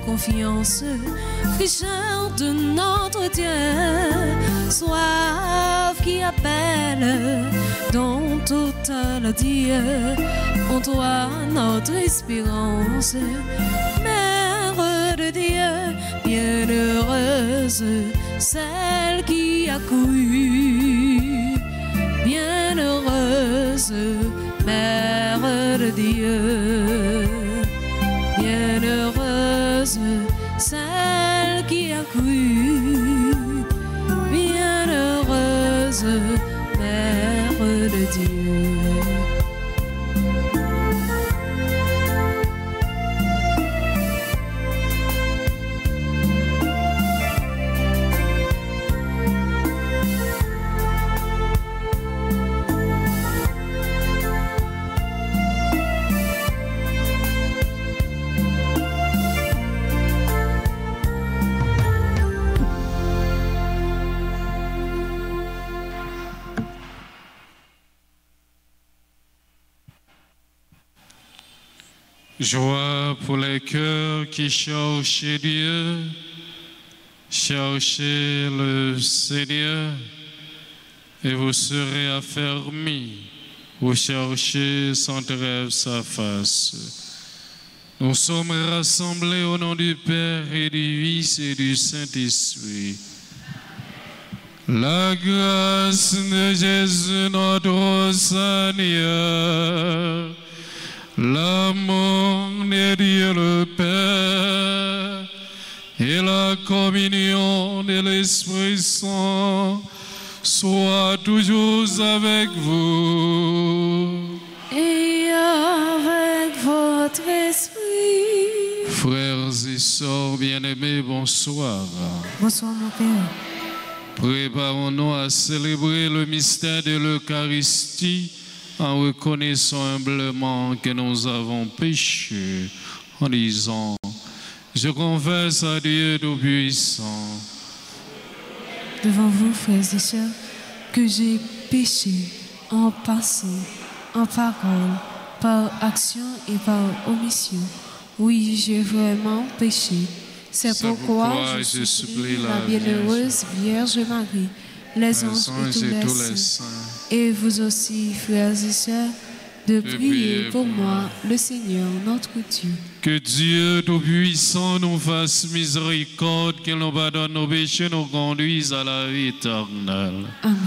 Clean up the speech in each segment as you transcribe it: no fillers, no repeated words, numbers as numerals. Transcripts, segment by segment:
confiance, fraîcheur de notre Dieu, soif qui appelle dans toute la Dieu, en toi notre espérance, Mère de Dieu, bienheureuse, celle qui a cru, bienheureuse, Mère de Dieu, bienheureuse, celle qui a cru, bienheureuse, Mère de Dieu. Joie pour les cœurs qui cherchent Dieu, cherchez le Seigneur et vous serez affermis, vous cherchez sans trêve sa face. Nous sommes rassemblés au nom du Père et du Fils et du Saint-Esprit. La grâce de Jésus notre Seigneur, l'amour de Dieu le Père et la communion de l'Esprit Saint soient toujours avec vous. Et avec votre esprit. Frères et sœurs bien-aimés, bonsoir. Bonsoir mon Père. Préparons-nous à célébrer le mystère de l'Eucharistie en reconnaissant humblement que nous avons péché, en disant: je confesse à Dieu Tout-Puissant. Devant vous, frères et sœurs, que j'ai péché en pensée, en parole, par action et par omission. Oui, j'ai vraiment péché. C'est pourquoi je supplie la bienheureuse Vierge Marie, les anges et tous les saints, et vous aussi, frères et sœurs, de prier pour moi, le Seigneur notre Dieu. Que Dieu Tout-Puissant nous fasse miséricorde, qu'il nous pardonne nos péchés, nous conduise à la vie éternelle. Amen.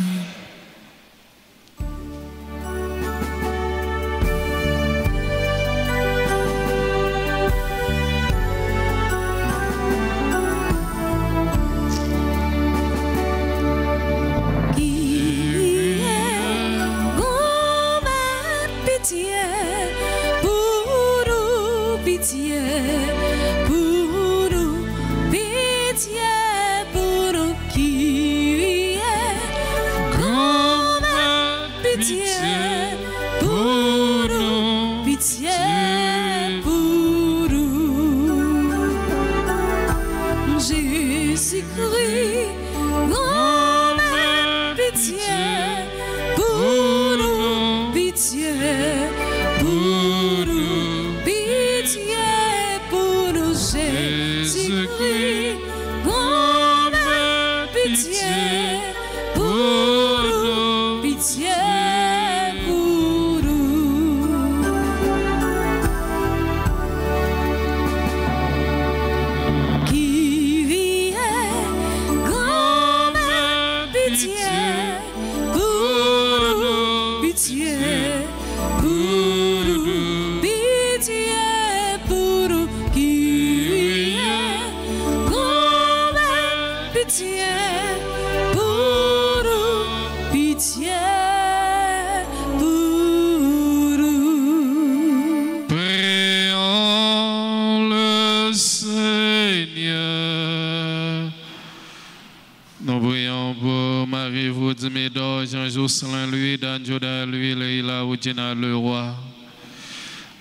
Jocelyn, lui, Dan Joda, lui, Leila, Oudjena, le roi,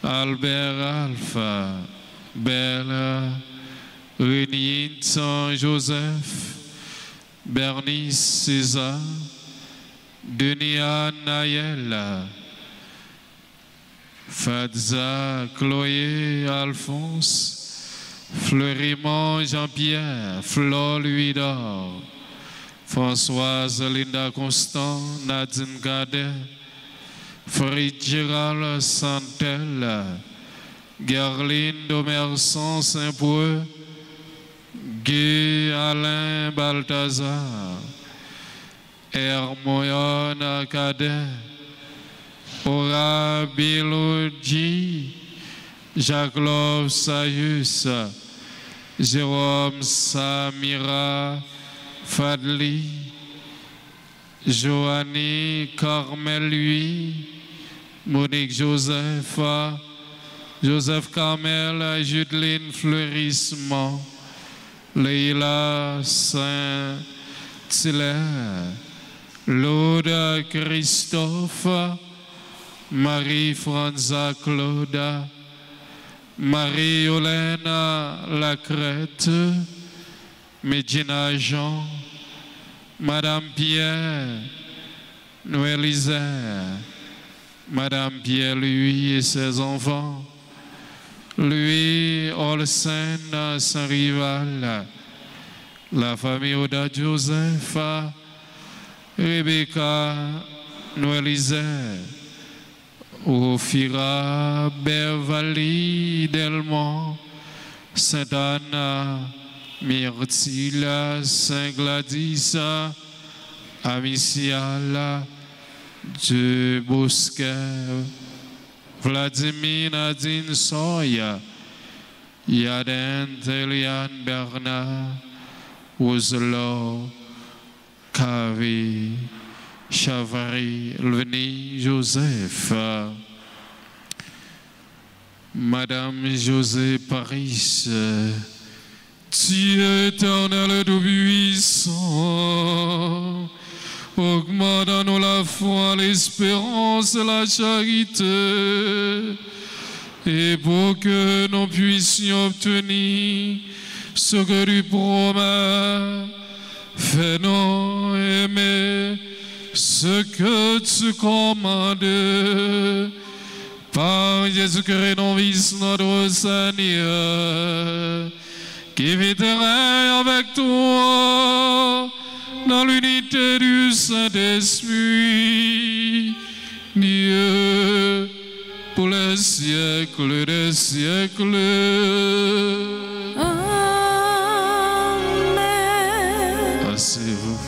Albert, Alpha, Bella, Rénine, Saint-Joseph, Bernice, César, Dunia, Nayela, Fadza, Chloé, Alphonse, Fleurimont Jean-Pierre, Flo Louis d'Or, Françoise Linda Constant, Nadine Gadet, Fritz Gérald Santel, Gerline Domerson Saint-Poueux, Guy Alain Balthazar, Hermoyone Cadet, Ora Biloudji, Jacques Sayus, Jérôme Samira Fadli, Joanny Carmel lui, Monique Joseph, Joseph Carmel, Judeline Fleurissement, Leila Saint-Hilaire, Laude Christophe, Marie-Franza Claude, Marie-Olène Lacrette, Médina Jean, Madame Pierre, Noël Isère, Madame Pierre Louis et ses enfants, Louis Olsen Saint-Rival, la famille Oda Joseph, Rebecca Noël Isère, Ophira Beverly Delmont, Sainte-Anne, Myrtille, Saint-Gladys, Amicial, de Bosquet, Vladimir Nadine Soya, Yaden Eliane Bernard, Ouzelo, Kavi, Chavary, Lveni Joseph, Madame José Paris, Dieu éternel tout puissant, augmente en nous la foi, l'espérance et la charité, et pour que nous puissions obtenir ce que tu promets, fais-nous aimer ce que tu commandes, par Jésus-Christ, notre Fils, notre Seigneur, qui vit et règne avec toi dans l'unité du Saint-Esprit, Dieu, pour les siècles des siècles. Amen. Asseyez-vous.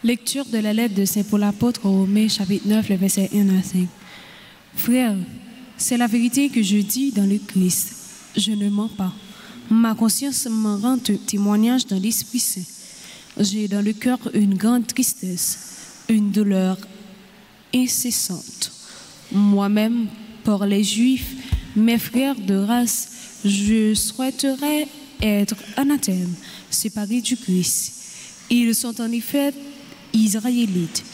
Lecture de la lettre de Saint Paul apôtre aux Romains, chapitre 9, le verset 1 à 5. Frères, c'est la vérité que je dis dans le Christ. Je ne mens pas. Ma conscience m'en rend témoignage dans l'Esprit Saint. J'ai dans le cœur une grande tristesse, une douleur incessante. Moi-même, pour les Juifs, mes frères de race, je souhaiterais être anathème, séparé du Christ. Ils sont en effet Israélites.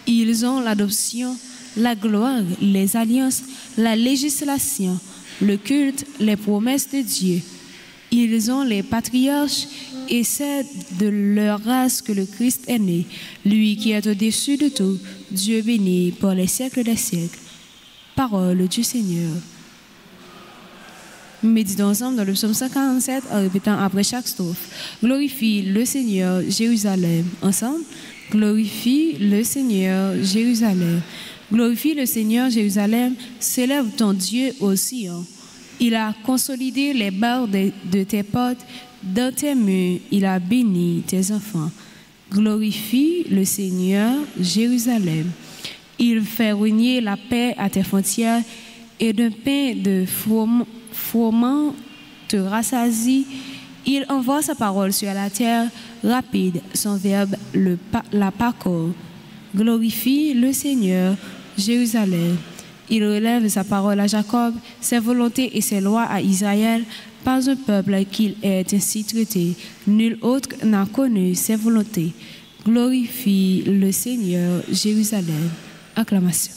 Ils ont l'adoption, la gloire, les alliances, la législation, le culte, les promesses de Dieu. Ils ont les patriarches et c'est de leur race que le Christ est né, lui qui est au-dessus de tout, Dieu béni pour les siècles des siècles. Parole du Seigneur. Méditons ensemble dans le psaume 147 en répétant après chaque strophe. Glorifie le Seigneur, Jérusalem. Ensemble. Glorifie le Seigneur, Jérusalem. Glorifie le Seigneur, Jérusalem. Célèbre ton Dieu au Sion. Il a consolidé les barres de tes portes. Dans tes murs, il a béni tes enfants. Glorifie le Seigneur, Jérusalem. Il fait régner la paix à tes frontières et d'un pain de froment te rassasie. Il envoie sa parole sur la terre, rapide, son verbe la parcourt. Glorifie le Seigneur, Jérusalem. Il relève sa parole à Jacob, ses volontés et ses lois à Israël, pas un peuple qu'il ait ainsi traité. Nul autre n'a connu ses volontés. Glorifie le Seigneur, Jérusalem. Acclamation.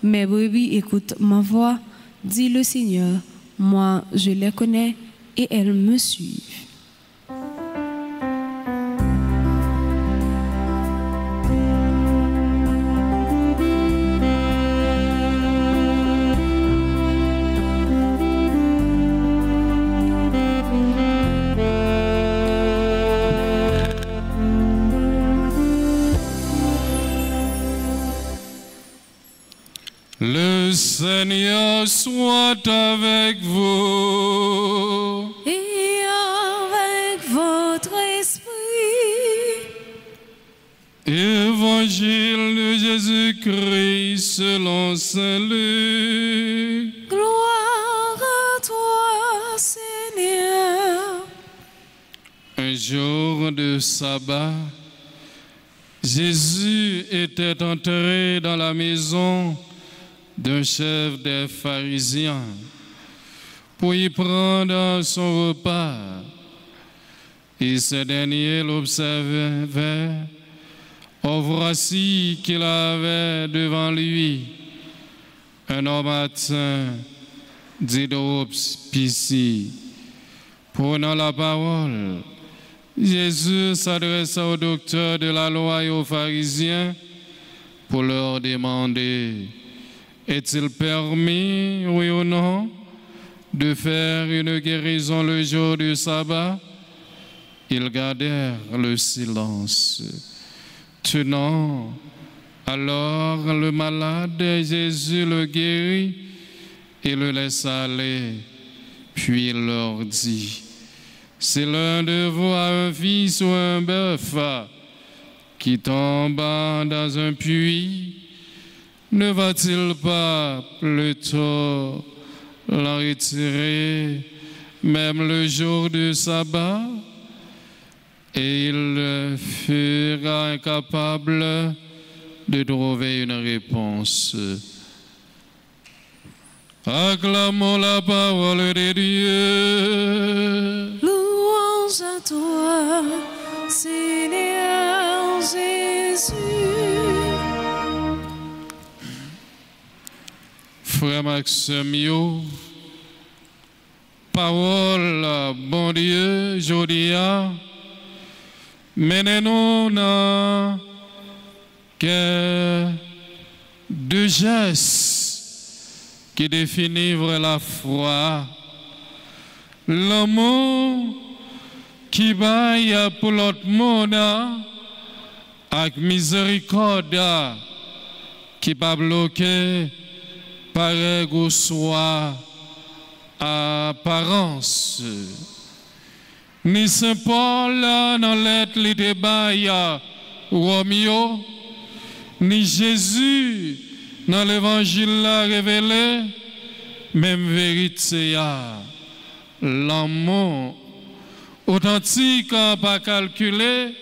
Mes brebis écoutent ma voix, dit le Seigneur. Moi, je les connais et elles me suivent. Le Seigneur soit avec vous. Et avec votre esprit. Évangile de Jésus-Christ selon Saint Luc. Gloire à toi, Seigneur. Un jour de sabbat, Jésus était entré dans la maison d'un chef des pharisiens pour y prendre son repas. Et ce dernier l'observait. Oh, voici qu'il avait devant lui un homme atteint d'hydropsie. Prenant la parole, Jésus s'adressa aux docteurs de la loi et aux pharisiens pour leur demander: est-il permis, oui ou non, de faire une guérison le jour du sabbat? Ils gardèrent le silence. Tenant alors le malade, Jésus le guérit et le laissa aller. Puis il leur dit: si l'un de vous a un fils ou un bœuf qui tombe dans un puits, ne va-t-il pas plutôt l'en retirer, même le jour du sabbat? Et il furent incapables de trouver une réponse. Acclamons la parole de Dieu. Louange à toi, Seigneur Jésus. Frère Maxime, parole, bon Dieu, jodia, menez-nous dans que deux gestes qui définissent la foi. L'amour qui baille pour l'autre monde, avec miséricorde qui pas bloqué par ego soit apparence. Ni Saint Paul dans lettre li débaille Romeo, ni Jésus dans l'évangile la révélé, même vérité l'amour authentique, pas calculé,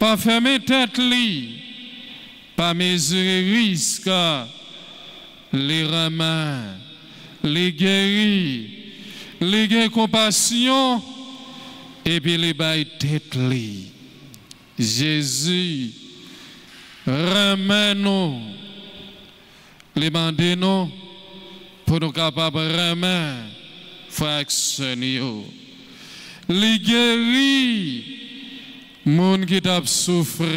pas fermer tête li, pas mesurer risque, les remet, les guérit, les gains compassion, et puis les bails tête li. Jésus remet-nous, les mandez-nous pour nous capables de remettre fractionner. Les guéris, moun qui t'a souffert,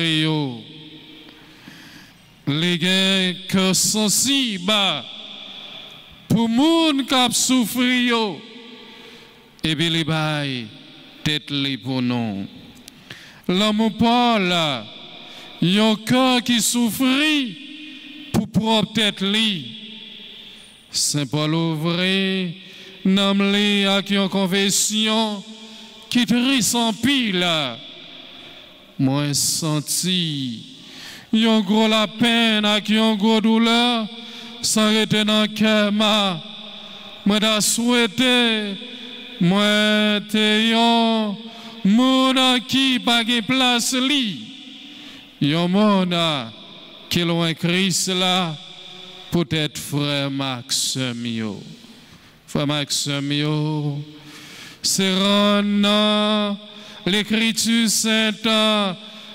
les gens que sensibles pour moun qui a souffert, et puis les bails tête li pour nous. L'homme Paul, yon cœur qui souffrit pour propre tête li. Saint Paul ouvre, nomme li à qui en confession, qui triste en pile. Moi senti, yon gros la peine à qui yon gros douleur, sans rester dans le cœur. Moi t'a souhaité, moi te yon moun qui pa gen place li, yon moun qui loin Christ là, peut-être frère Maxime. Frère Maxime, c'est rendre l'écriture sainte,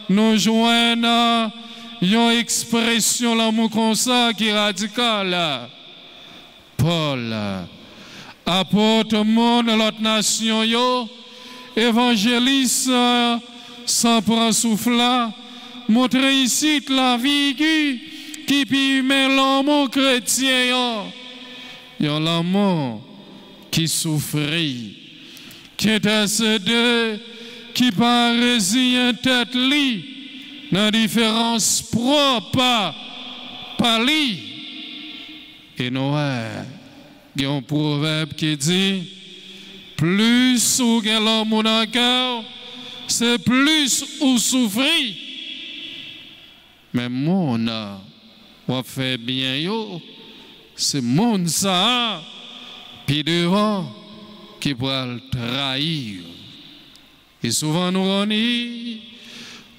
nous joindre une expression l'amour comme ça qui est radicale. Paul apporte monde l'autre nation yo, évangéliste sans prendre souffle, montre ici la vie qui permet l'amour chrétien, l'amour qui souffrit, qui est intercédé, qui paraît en tête li, dans différence propre par lui. Et nous, il y a un proverbe qui dit, plus ou que l'homme dans le cœur, c'est plus ou souffrir. Mais mon on fait bien yo, c'est mon ça, puis devant qui va le trahir. Et souvent nous on dit,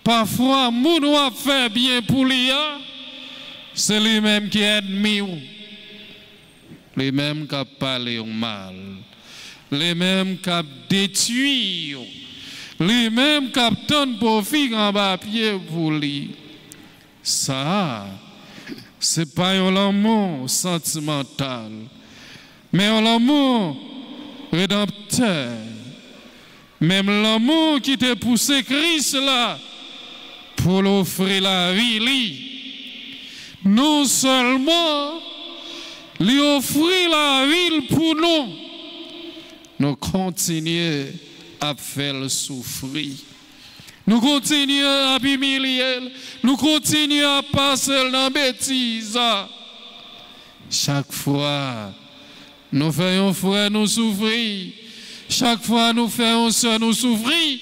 parfois mon doit faire bien pour lui, c'est lui-même qui est ennemi. Les mêmes qui parlent au mal, les mêmes qui détruisent, les mêmes qui obtiennent profit en bas pied pour lui. Ça, c'est pas un amour sentimental, mais un amour rédempteur. Même l'amour qui t'a poussé Christ là pour l'offrir la vie, lui. Non seulement lui offrir la vie pour nous, nous continuons à faire souffrir. Nous continuons à humilier, nous continuons à passer dans la bêtise. Chaque fois, nous faisons frère nous souffrir. Chaque fois, nous faisons soeur nous souffrir.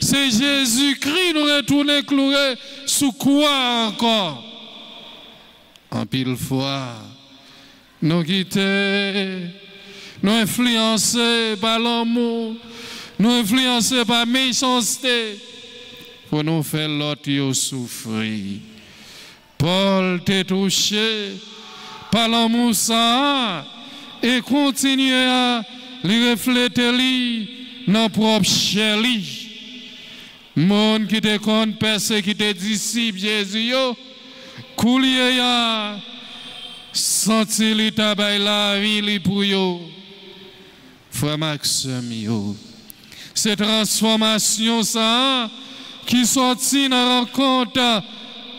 C'est Jésus-Christ nous retourne cloué sous quoi encore? En pile fois, nous quittons, nous influencés par l'amour, nous influencés par la méchanceté, pour nous faire l'autre souffrir. Paul t'est touché par l'amour ça et continue à lui refléter dans propre chair. Monde qui te compte persécuté disciple Jésus yo, coulier ya senti li tabay la vie li pour yo. Frère Maxime yo. Cette transformation ça qui sorti dans la rencontre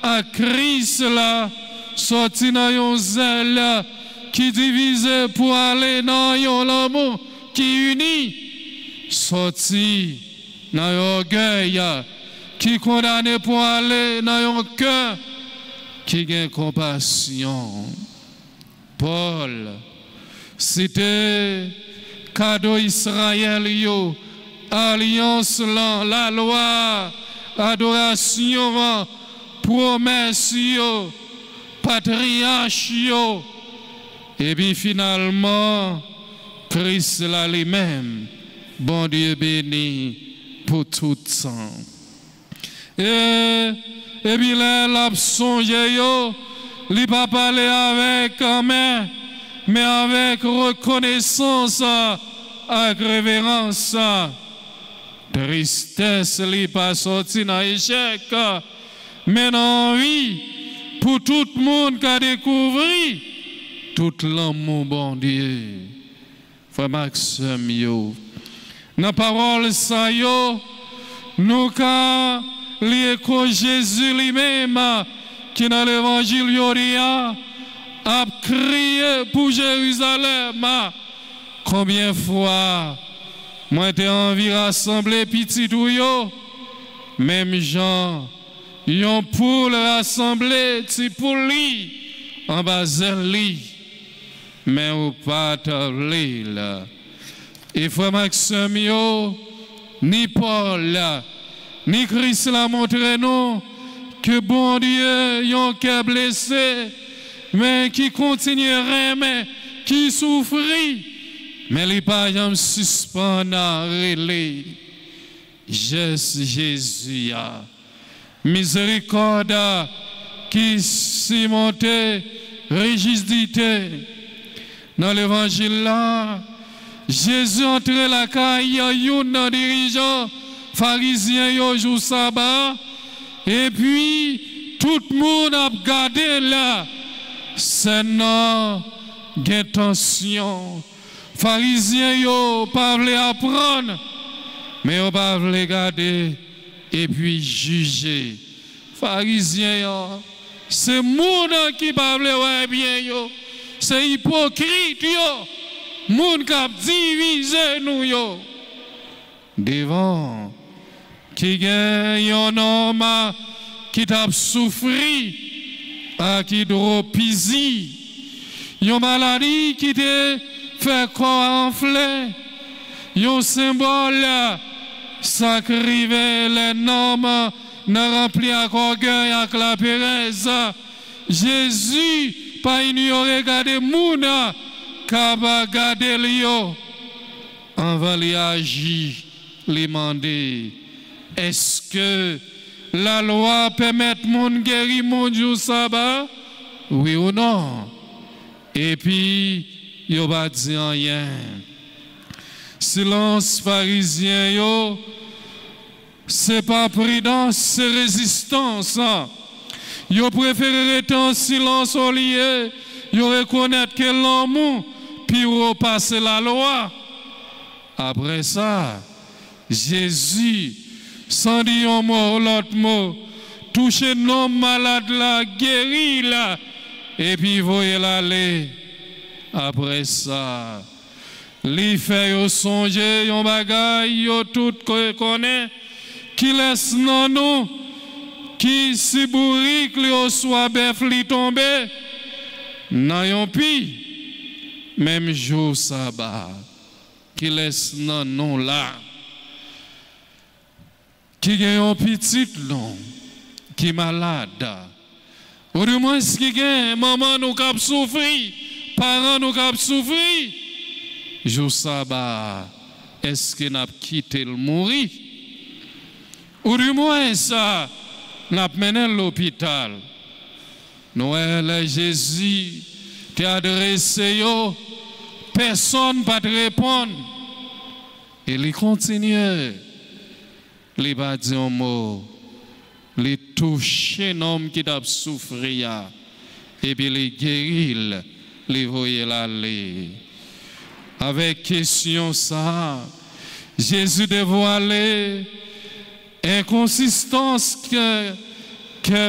à Christ là, sorti dans yon zèle qui divise pour aller dans yon amour qui unit, sorti dans yon orgueil qui condamne pour aller dans yon cœur qui gagne compassion. Paul, c'était cadeau Israël yo, alliance la loi, adoration, promesse yo, patriarche yo, et puis finalement Christ là lui-même, bon Dieu béni pour tout temps. Et puis là l'a songé yo, il pas parler avec mais avec reconnaissance, avec révérence. Tristesse li pas sorti dans échec, mais dans vie pour tout le monde qui a découvert tout l'amour bon Dieu. Frère Maxime yo, dans parole ça yo, nous ka li écho Jésus lui-même qui dans l'évangile yo a crié pour Jérusalem. Combien de fois moi j'ai envie de rassembler petit ou yo, même gens, yon pour le rassembler, ti pour lui, en bas li, mais ou pas li là. Et frère Maxime yo, ni Paul ni Christ l'a montré nous que bon Dieu yon cœur blessé, mais qui continue à aimer, qui souffrit. Mais les parents suspendent à relais. Jésus, miséricorde qui s'y montait, rigidité. Dans l'évangile là, Jésus entre la caille, yon dirigeant pharisien yo jour sabbat, et puis tout tout le monde a gardé là, c'est non, tension. Pharisiens, yo, pas voulu apprendre, mais yo pas voulu garder et puis juger. Pharisiens, yo, c'est monde qui pas voulu ouais bien, yo, c'est hypocrite, yo, monde qui a divisé nous, yo. Devant, qui gagne un homme qui t'a souffert, à qui dropisie, une maladie qui te fait corps enflé, un symbole sacrifié les normes, n'a rempli à orgueil avec la pérèse. Jésus, pas ignoré, garder mouna, kaba garder l'yo, on va lui agir, lui demander, est-ce que la loi permet mon guérir mon jour sabbat? Oui ou non? Et puis, il n'y a dit rien. Silence pharisien, yo, c'est pas prudence, c'est résistance. Yo préféré rester en silence au lieu, yo reconnaître que l'homme, puis repasser la loi. Après ça, Jésus, sans dire un mot, l'autre mot, touche non malade là, guéri là, et puis voyez l'aller. Après ça, les fait songer, yon bagay, yo tout connaît, qui laisse non nous, qui si bourrique, li soit bœuf li tombe, nan yon pi, même jour sabbat, qui laisse non nous là. Qui a un petit long, qui est malade. Ou du moins, qui a maman nous cap souffrir, parents nous cap souffrir. Jour sabbat, est-ce qu'il n'a quitté le mourir? Ou du moins, ça, n'a mené à l'hôpital. Noël, Jésus, t'a adressé, personne ne va te répondre. Et il continue. Les pas dit un mot, les toucher un homme qui t'a souffert, et puis les guérir, les voyer l'aller. Avec question ça, Jésus dévoilé inconsistance que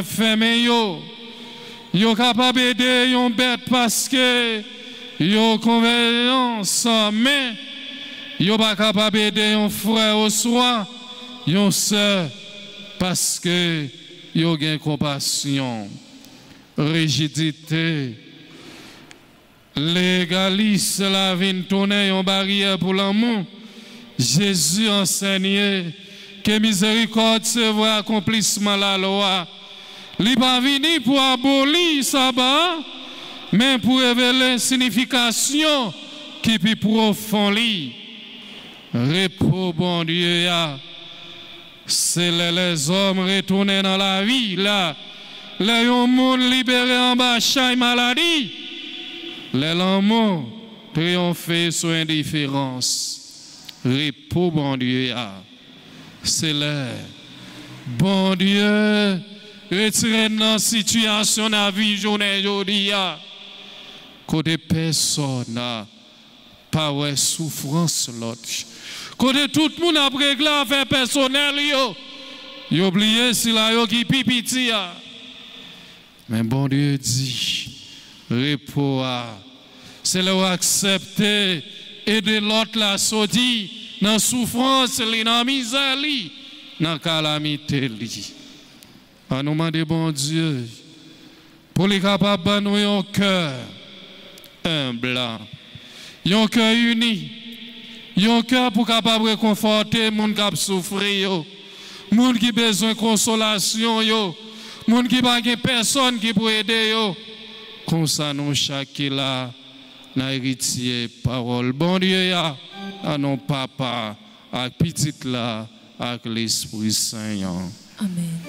fait yo capable d'aider yon bête parce que yo convenance mais yo pas capable d'aider yon frère au soir. Yon sœur, parce que yon gen compassion, rigidité, légalisme, la vin tourner yon barrière pour l'amour. Jésus enseignait que miséricorde c'est vrai accomplissement de la loi. Il pas venu pour abolir sabbat, mais pour révéler signification qui plus profond li. Repos bon Dieu ya. C'est les hommes retournés dans la vie, là. Les monde libérés en bas, chaque maladie. Les hommes triomphés sur indifférence. Repos, bon Dieu, c'est le bon Dieu. Retirez dans la situation de la vie, journée, aujourd'hui. Côté personne, pas de souffrance, l'autre. Côté tout le monde a réglé affaire personnelle, yo oublié si la yo qui pipiti. Mais bon Dieu dit, repos, c'est le accepter et de l'autre la sortie dans la souffrance, dans la misère, dans la calamité. On nous demande bon Dieu pour les capables de nous un cœur humble, un cœur uni. Yon cœur pour capable réconforter moun qui souffrir, moun qui besoin de consolation, moun qui pas personne qui peut aider yo. Comme ça nous chaque là n'a héritier parole. Bon Dieu à nos papa, à petite là, avec l'Esprit Saint. Amen.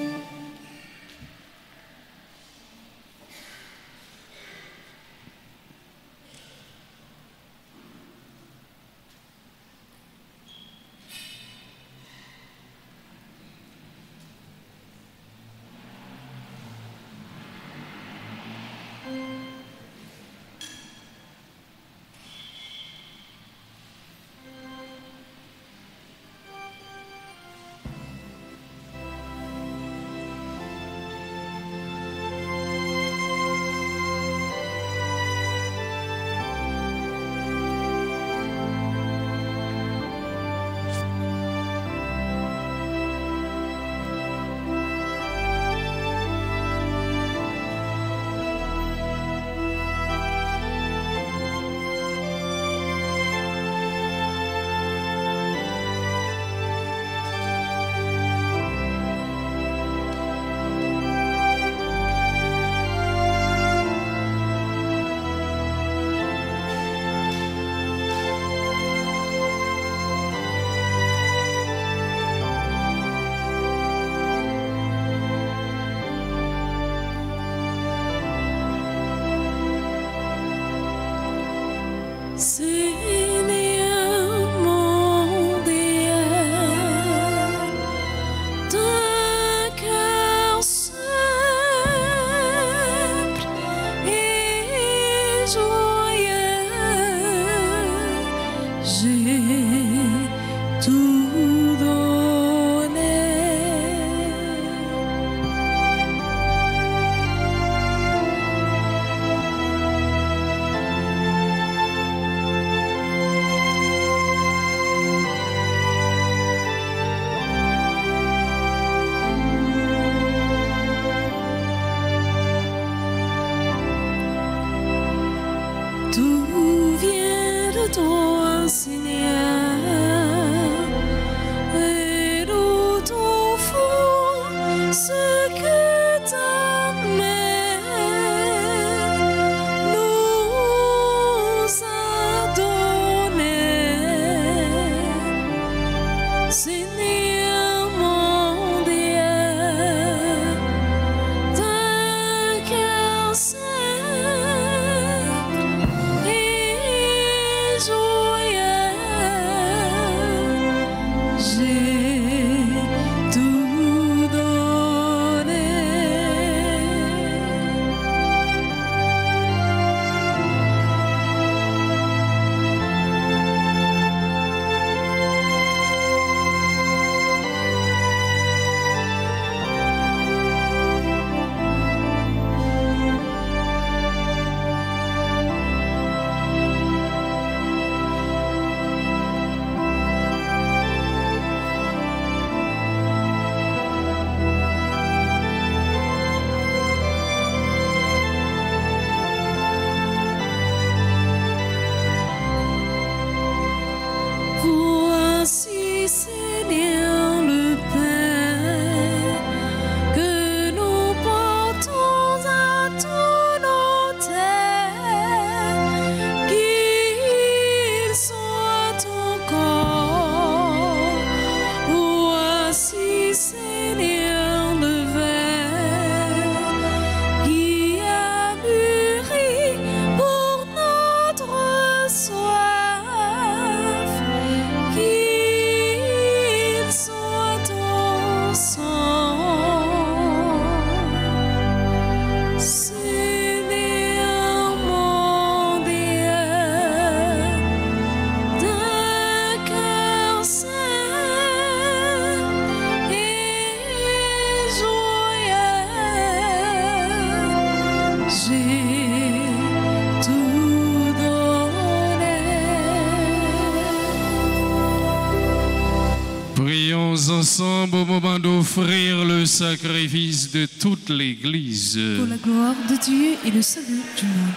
Ensemble au moment d'offrir le sacrifice de toute l'Église. Pour la gloire de Dieu et le salut du monde.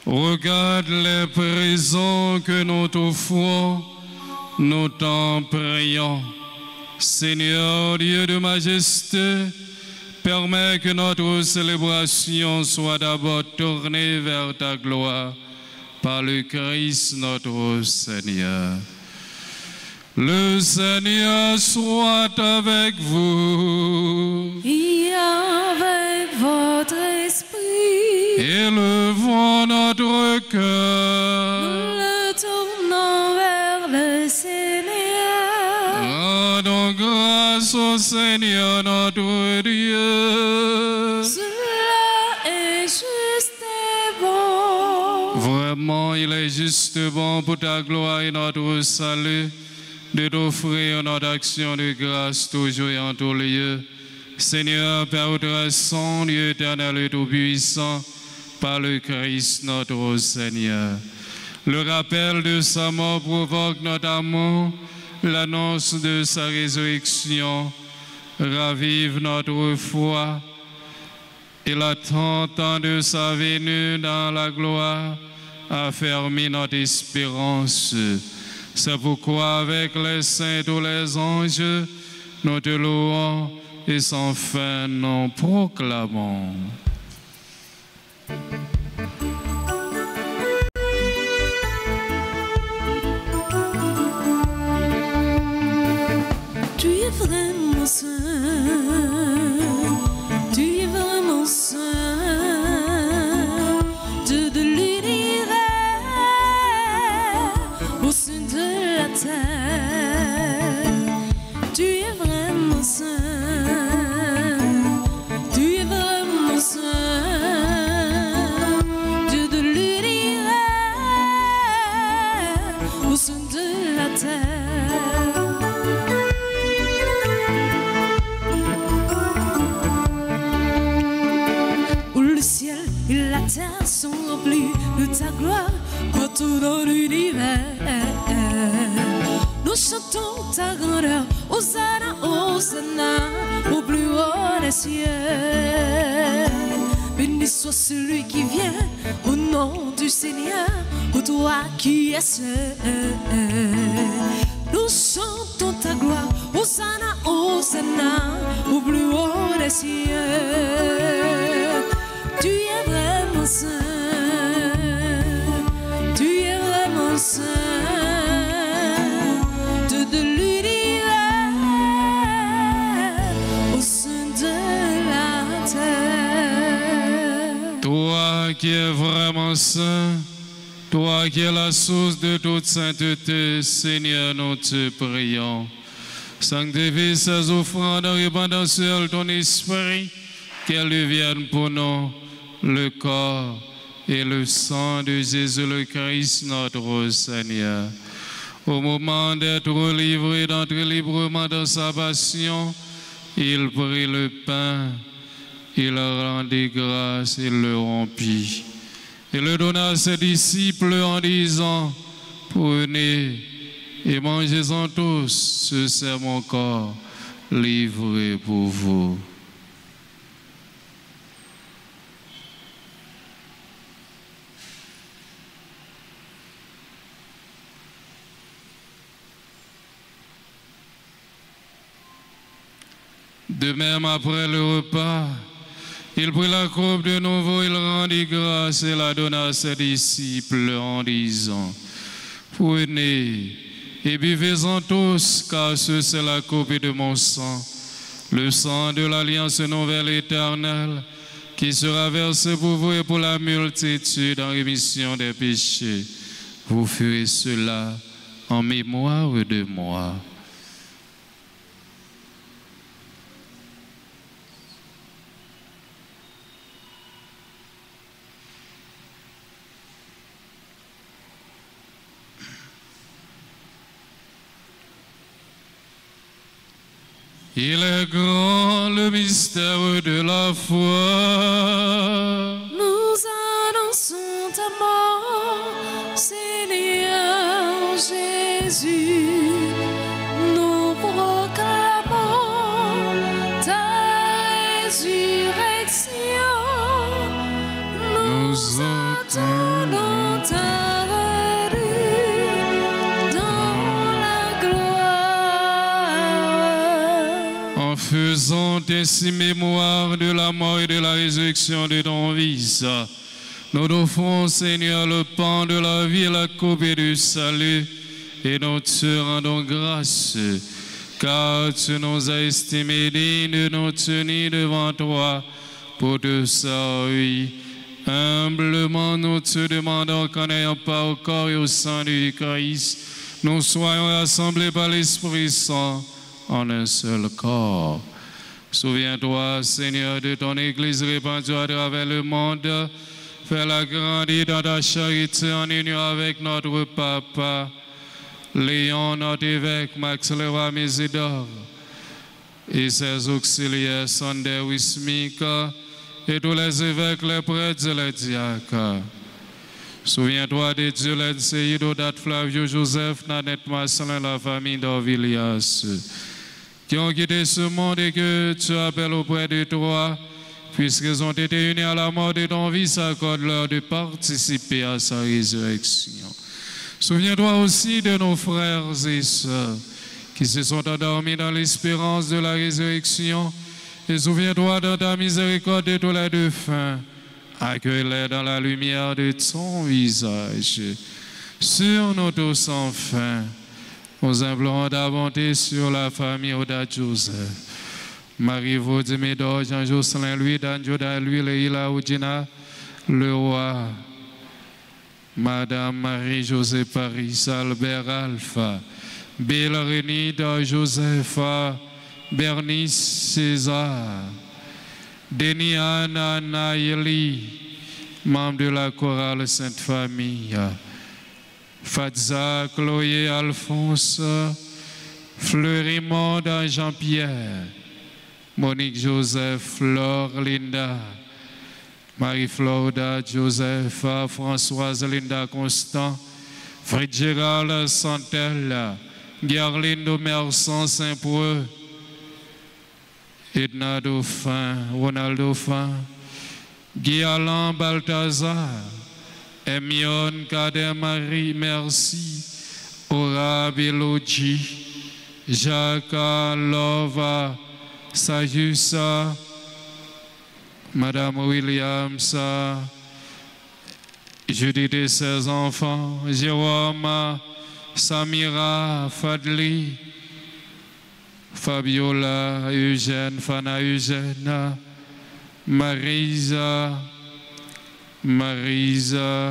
Regarde les présents que nous t'offrons, nous t'en prions. Seigneur Dieu de majesté, permets que notre célébration soit d'abord tournée vers ta gloire par le Christ notre Seigneur. Le Seigneur soit avec vous. Et avec votre esprit. Élevons notre cœur. Nous le tournons vers le Seigneur. Rendons grâce au Seigneur notre Dieu. Cela est juste et bon. Vraiment, il est juste bon pour ta gloire et notre salut de t'offrir notre action de grâce toujours et en tout lieu. Seigneur, Père très saint, Dieu éternel et tout-puissant, par le Christ notre Seigneur. Le rappel de sa mort provoque notamment l'annonce de sa résurrection, ravive notre foi et l'attente de sa venue dans la gloire affermit notre espérance. C'est pourquoi avec les saints et tous les anges, nous te louons et sans fin nous proclamons. Tu es vraiment saint, tu es vraiment saint, Dieu de l'univers, au sein de la terre. Tu es vraiment saint, tu es vraiment saint. terre sont remplies de ta gloire partout dans l'univers. Nous chantons ta grandeur, Hosanna, Hosanna, au plus haut des cieux. Béni soit celui qui vient au nom du Seigneur, ô toi qui es seul. Nous chantons ta gloire, Hosanna, Hosanna, au plus haut des cieux. Tu es vraiment saint, tu es vraiment saint, de l'univers, au sein de la terre. Toi qui es vraiment saint, toi qui es la source de toute sainteté, Seigneur, nous te prions. Sanctifie ces offrandes en répandant sur ton esprit, qu'elles deviennent pour nous le corps et le sang de Jésus le Christ, notre Seigneur. Au moment d'être livré, d'entrer librement dans sa passion, il prit le pain, il rendit grâce, il le rompit. Il le donna à ses disciples en disant, prenez et mangez-en tous, ce c'est mon corps livré pour vous. De même, après le repas, il prit la coupe de nouveau, il rendit grâce et la donna à ses disciples en disant, prenez et buvez-en tous, car ce c'est la coupe de mon sang, le sang de l'alliance nouvelle éternelle, qui sera versé pour vous et pour la multitude en rémission des péchés. Vous ferez cela en mémoire de moi. Il est grand le mystère de la foi. Nous annonçons ta mort, Seigneur Jésus. Nous proclamons ta résurrection. Nous attendons ta venue dans la gloire. En faisant ainsi mémoire de la mort et de la résurrection de ton Fils, nous offrons, Seigneur, le pain de la vie et la coupe du salut, et nous te rendons grâce, car tu nous as estimés dignes de nous tenir devant toi pour te servir. Humblement, nous te demandons qu'en ayant part au corps et au sang du Christ, nous soyons rassemblés par l'Esprit Saint en un seul corps. Souviens-toi, Seigneur, de ton Église répandue à travers le monde. Fais-la grandir dans ta charité en union avec notre Papa, Léon, notre évêque, Max Leroy Mésidor, et ses auxiliaires, Sander Wismika, et tous les évêques, les prêtres et les diacres. Souviens-toi de Dieu, l'Enseido, d'At Flavio Joseph, Nanette Marcelin, la famille d'Orvilias, qui ont quitté ce monde et que tu appelles auprès de toi, puisqu'ils ont été unis à la mort de ton Fils, accorde-leur de participer à sa résurrection. Souviens-toi aussi de nos frères et sœurs qui se sont endormis dans l'espérance de la résurrection, et souviens-toi de ta miséricorde de tous les défunts. Accueille-les dans la lumière de ton visage. Sur nous tous enfin, nous implorons ta bonté sur la famille Oda Joseph, Marie-Vaudie Médor, Jean-Jocelyn, Louis, Dan Joda, Louis, Leila, Oudina, le roi, Madame Marie-Josée Paris, Albert Alpha, Bellenida Josepha, Bernice César, Denis Anna Naïli, membre de la chorale Sainte Famille, Fadza, Chloé, Alphonse, Fleury-Monde, Jean-Pierre, Monique Joseph, Flore, Linda, Marie-Flauda, Joseph, Françoise, Linda Constant, Fred Gérald, Santel, Gerlindo Merson, Saint-Preux, Edna Dauphin, Ronald Dauphin, Guy Alain Balthazar, Emion Kader Marie, merci, Ora Belogi, Jacques Lova, Sajusa, Madame Williams, Judith et ses enfants, Jérôme, Samira, Fadli, Fabiola, Eugène, Fana Eugène, Marisa, Mérisier,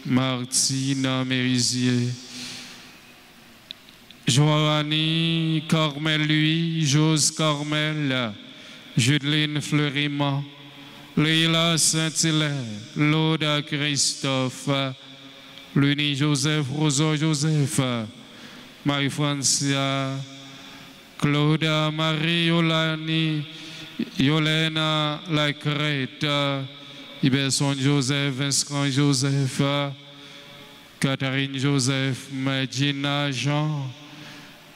Martine Mérisier, Joanie, Carmel, lui, Jose Carmel, Judeline Fleurimont, Leila Saint-Hilaire, Lauda Christophe, Luni Joseph, Rosa Joseph, Marie-Francia, Claudia Marie Yolani, Yolena Lacrète, Iberson Joseph, Vincent Joseph, Catherine Joseph, Medina Jean,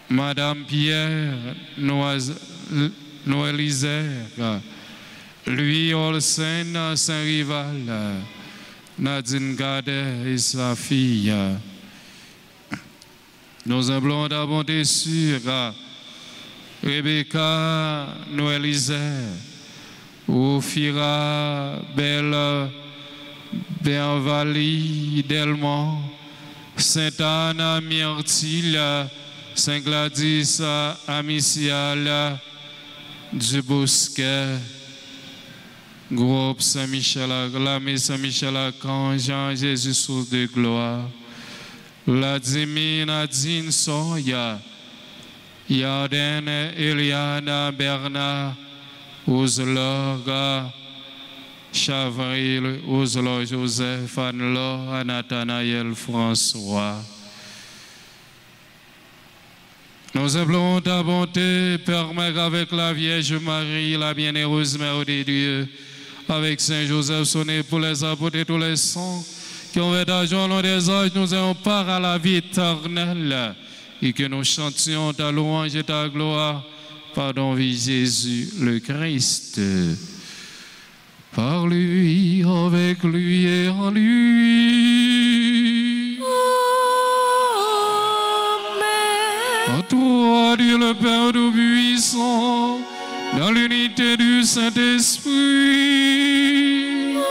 Madame Pierre, Noël Isère, Louis Olsen, Saint-Rival, Nadine Gadet et sa fille. Nous appelons d'abonder sur Rebecca, Noël Isère, Ophira, Belle, Benvali, Delmont, Sainte-Anne, Myrtille, Saint-Gladys, Amicial, Dubosquet, Groupe Saint-Michel, Lamé Saint-Michel, Jean Jésus, source de gloire, Vladimir, Nadine, Soya, Yarden, Eliana, Bernard, Ouzlor, Chavril, Ouzlor, Joseph, Anne-Laure, Nathanaël, François. Nous appelons ta bonté, Père Mère, avec la Vierge Marie, la bienheureuse Mère de Dieu, avec Saint Joseph, son époux, les apôtres et tous les saints qui ont fait d'argent dans des âges, nous ayons part à la vie éternelle et que nous chantions ta louange et ta gloire par ton Fils Jésus le Christ. Par lui, avec lui et en lui. Amen. À toi, Dieu le Père Tout-Puissant, dans l'unité du Saint-Esprit. Amen.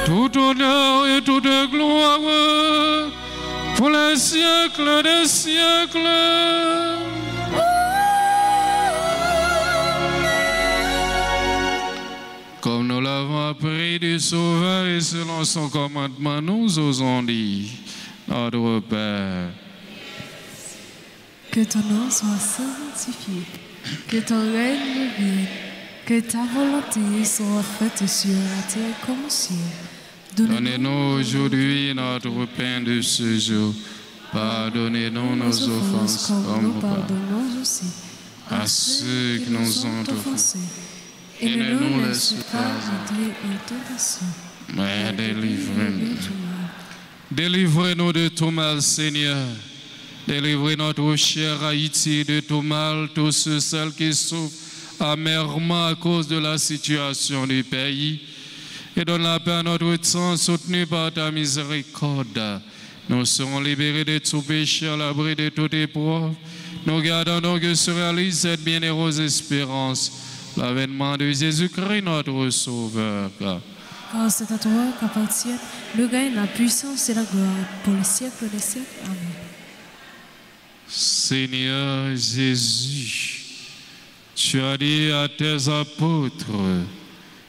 Tout honneur et toute gloire pour les siècles des siècles. Comme nous l'avons appris du Sauveur et selon son commandement, nous osons dire, notre Père. Que ton nom soit sanctifié, que ton règne vienne, que ta volonté soit faite sur la terre comme au ciel. Donnez-nous aujourd'hui notre pain de ce jour. Pardonnez-nous nos offenses, comme nous pardonnons aussi à ceux qui nous ont offensés. Et ne nous laisse pas entrer en tentation, mais délivrez-nous. Délivrez-nous de tout mal, Seigneur. Délivrez notre chère Haïti de tout mal, tous ceux, celles qui souffrent amèrement à cause de la situation du pays. Et donne la paix à notre sang, soutenu par ta miséricorde. Nous serons libérés de tout péché, à l'abri de toute épreuve. Nous gardons donc que se réalise cette bienheureuse espérance, l'avènement de Jésus-Christ, notre Sauveur. Car c'est à toi qu'appartient le règne, la puissance et la gloire pour les siècles des siècles. Amen. Seigneur Jésus, tu as dit à tes apôtres,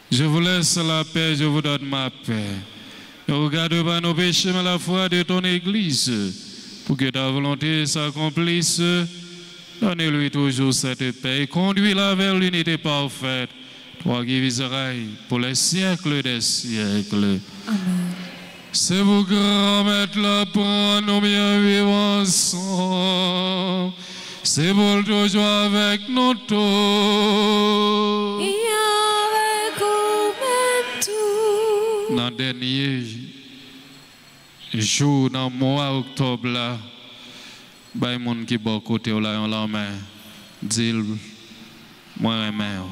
je vous laisse la paix, je vous donne ma paix. Ne regarde pas nos péchés, mais la foi de ton Église, pour que ta volonté s'accomplisse. Donne-lui toujours cette paix et conduis-la vers l'unité parfaite, toi qui viseras pour les siècles des siècles. Amen. C'est vous, grand maître, la prendre, nous bien vivre ensemble. c'est pour toujours avec nous tous. Et avec nous-mêmes tout. Dans le dernier jour, dans le mois d'octobre, là, il y a des gens qui sont côté de la main. Dis-le, moi, je m'aime.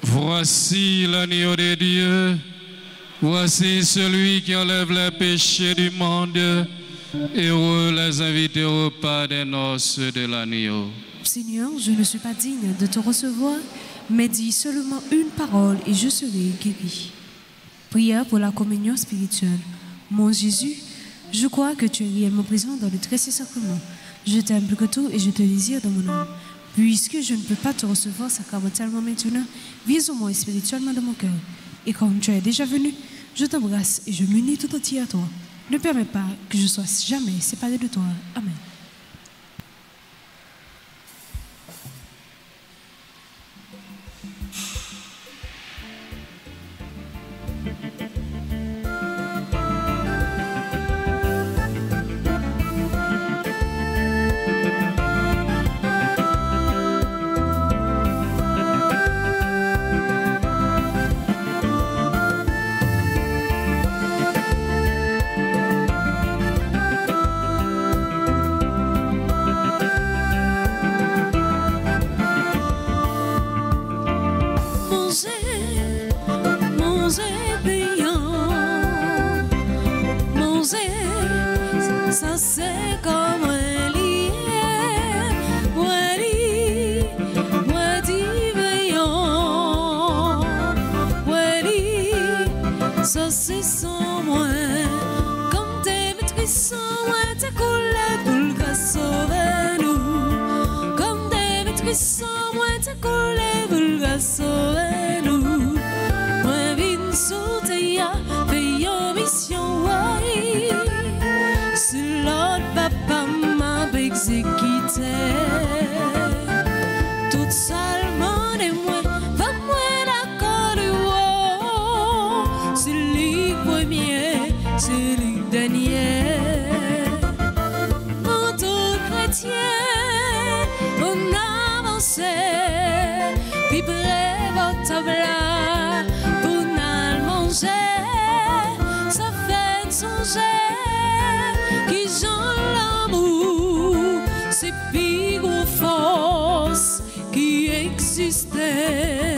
Voici l'agneau de Dieu, voici celui qui enlève les péchés du monde. Heureux les invités au repas des noces de l'agneau. Seigneur, je ne suis pas digne de te recevoir, mais dis seulement une parole et je serai guéri. Prière pour la communion spirituelle. Mon Jésus, je crois que tu es réellement présent dans le très saint sacrement. Je t'aime plus que tout et je te désire dans mon âme. Puisque je ne peux pas te recevoir sacramentellement maintenant, viens-moi spirituellement dans mon cœur. Et comme tu es déjà venu, je t'embrasse et je m'unis tout entier à toi. Ne permets pas que je sois jamais séparé de toi. Amen. Ça c'est comme un lit, ouais dit veillant, ouais ça c'est sans moi, comme t'es maîtrise sans moi, t'es coulé pour le sauver nous, comme t'es maîtrise sans moi, t'es coulé pour le sauver nous, moi vine sauter ya, veillant mission, ouais. Si l'autre papa m'a exécuté, toute seulement et moi, va-moi la colère. C'est le premier, c'est le dernier. En tout chrétien, on avance, puis près votre bras, pour nous manger, ça fait songer. Qui j'en l'amour, c'est plus gros force qui existait.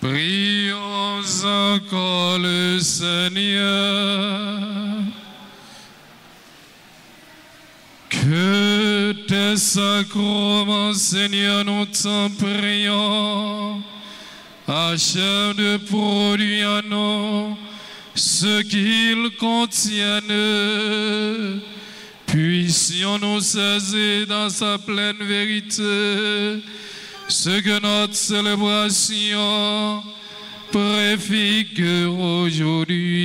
Prions encore le Seigneur. Que tes sacrements, Seigneur, nous t'en prions, achève de produire en nous ce qu'ils contiennent. Puissions-nous saisir dans sa pleine vérité ce que notre célébration préfigure aujourd'hui.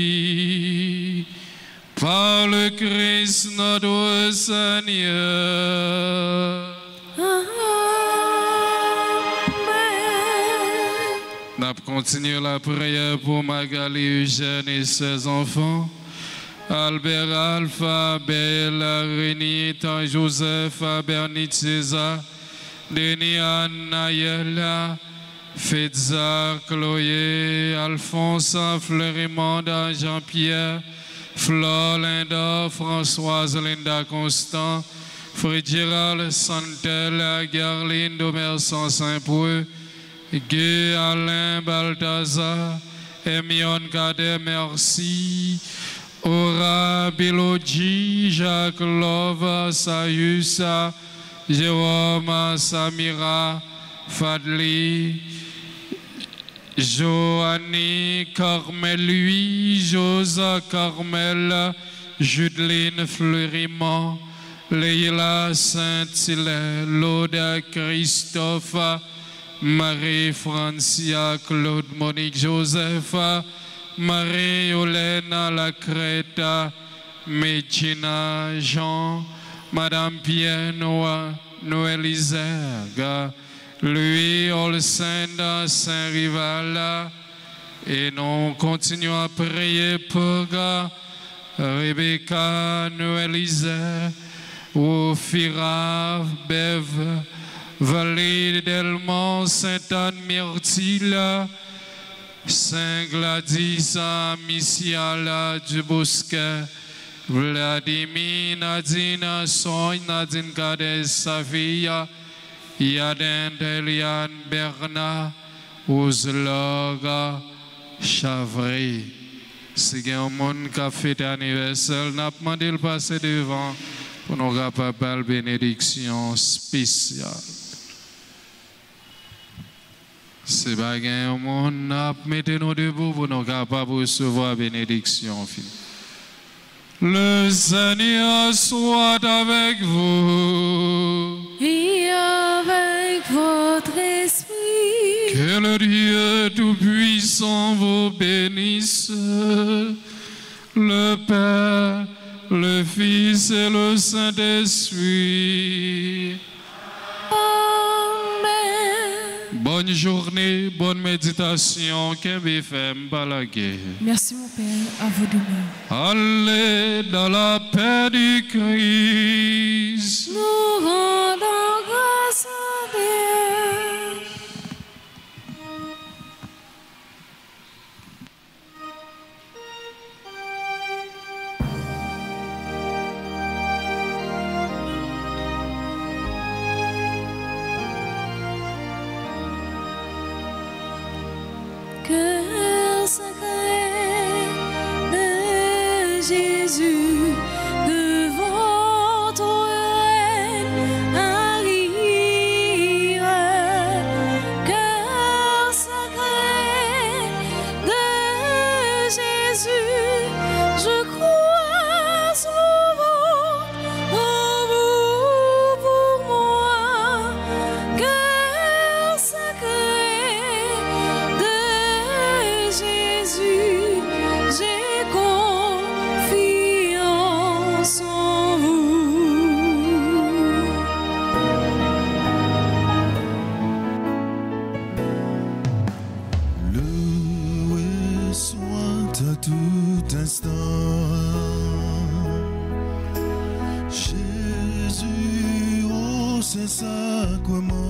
Par le Christ notre Seigneur. Nous continuons la prière pour Magali Eugène et ses enfants. Albert Alpha, Bella, Rénie, Tan Joseph, Bernit César, Denis, Nayela, Fedza, Chloé, Alphonse, Fleurimanda, Jean-Pierre, Flore, Linda, Françoise, Linda, Constant, Frédéric, Santel, Garline, Domerson, Saint-Preux, Guy, Alain, Balthazar, Emion, Cadet, merci. Aura, Biloji, Jacques, Love, Sayusa, Jérôme, Samira, Fadli, Joanny, Carmel, lui, Josa, Carmel, Judeline, Fleurimont, Leila, Saint-Hilaire, Laude, Christophe, Marie-Francia, Claude, Monique, Joseph, Marie-Olena, La Crète, Medina, Jean, Madame Pierre, Noël Isère, Louis, Olsenda, Saint-Rival, et nous continuons à prier pour Rebecca, Noël Isère, Ophira, Bev, Valérie Delmont, Sainte-Anne, Myrtille, Saint Gladys, Missiala, Dubosquet, Vladimir, Nadine, Soy, Nadine Kades, Savia, Yaden, Eliane, Bernard, Ouzloga, Chavry. Si il y a un monde qui a fêté anniversaire, n'a demandé de passer devant pour nous capables de bénédiction spéciale. Si il y a un monde, mettez-nous debout pour nous capables de recevoir bénédiction. Le Seigneur soit avec vous. Et avec votre esprit. Que le Dieu Tout-Puissant vous bénisse, le Père, le Fils et le Saint-Esprit. Amen. Bonne journée, bonne méditation, qu'un par la guerre. Merci mon Père, à vous demain. Allez dans la paix du Christ. Nous rendons grâce à Dieu. Cœur sacré de Jésus, devant ton règne arrive. Cœur sacré de Jésus, je crois souvent en vous pour moi. Cœur sacré de Jésus, j'ai confiance en vous. Loué soit à tout instant, Jésus, oh c'est sacrement.